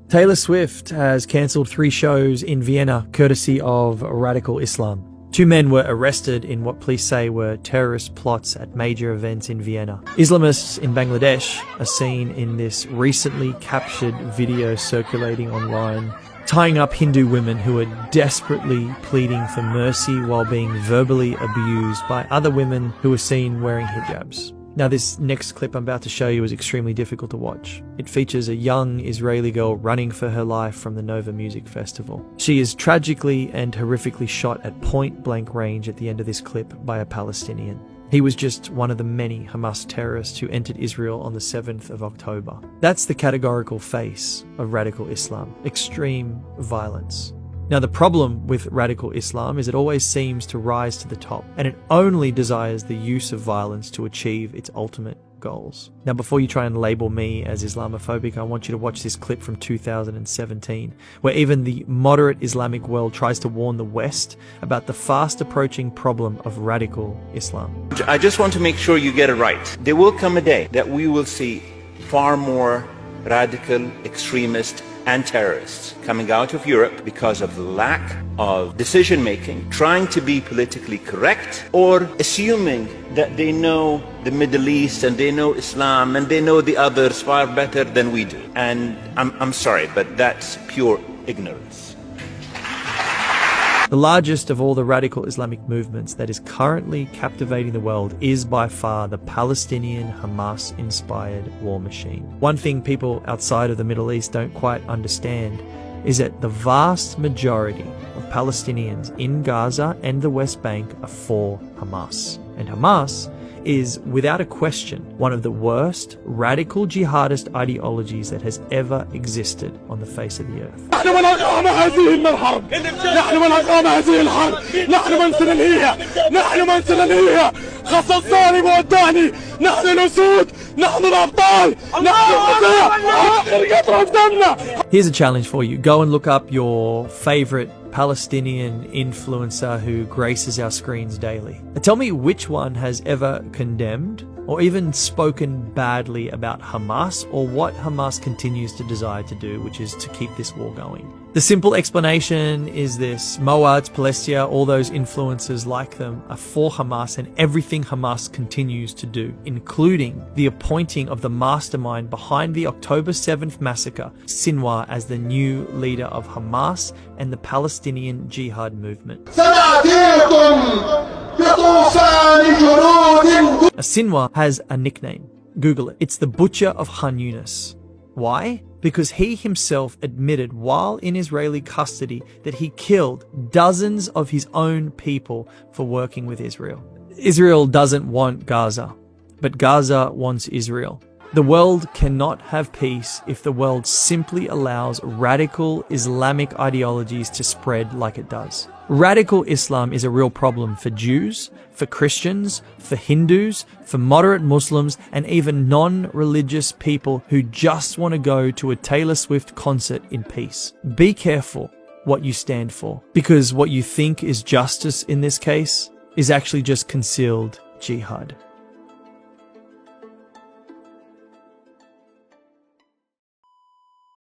Taylor Swift has cancelled 3 shows in Vienna courtesy of radical Islam. 2 men were arrested in what police say were terrorist plots at major events in Vienna. Islamists in Bangladesh are seen in this recently captured video circulating online, tying up Hindu women who are desperately pleading for mercy while being verbally abused by other women who are seen wearing hijabs. Now, this next clip I'm about to show you is extremely difficult to watch. It features a young Israeli girl running for her life from the Nova Music Festival. She is tragically and horrifically shot at point-blank range at the end of this clip by a Palestinian. He was just one of the many Hamas terrorists who entered Israel on the 7th of October. That's the categorical face of radical Islam: extreme violence. Now, the problem with radical Islam is it always seems to rise to the top, and it only desires the use of violence to achieve its ultimate goals. Now, before you try and label me as Islamophobic, I want you to watch this clip from 2017, where even the moderate Islamic world tries to warn the West about the fast-approaching problem of radical Islam. I just want to make sure you get it right. There will come a day that we will see far more radical extremists and terrorists coming out of Europe because of the lack of decision-making, trying to be politically correct, or assuming that they know the Middle East and they know Islam and they know the others far better than we do. And I'm sorry, but that's pure ignorance. The largest of all the radical Islamic movements that is currently captivating the world is by far the Palestinian Hamas-inspired war machine. One thing people outside of the Middle East don't quite understand is that the vast majority of Palestinians in Gaza and the West Bank are for Hamas. And Hamas is, without a question, one of the worst radical jihadist ideologies that has ever existed on the face of the earth. Here's a challenge for you. Go and look up your favorite Palestinian influencer who graces our screens daily. Tell me which one has ever condemned or even spoken badly about Hamas, or what Hamas continues to desire to do, which is to keep this war going. The simple explanation is this: Moads, Palestia, all those influencers like them are for Hamas and everything Hamas continues to do, including the appointing of the mastermind behind the October 7th massacre, Sinwar, as the new leader of Hamas and the Palestinian Jihad movement. Sinwar has a nickname. Google it. It's the Butcher of Khan Yunis. Why? Because he himself admitted while in Israeli custody that he killed dozens of his own people for working with Israel. Israel doesn't want Gaza, but Gaza wants Israel. The world cannot have peace if the world simply allows radical Islamic ideologies to spread like it does. Radical Islam is a real problem for Jews, for Christians, for Hindus, for moderate Muslims, and even non-religious people who just want to go to a Taylor Swift concert in peace. Be careful what you stand for, because what you think is justice in this case is actually just concealed jihad.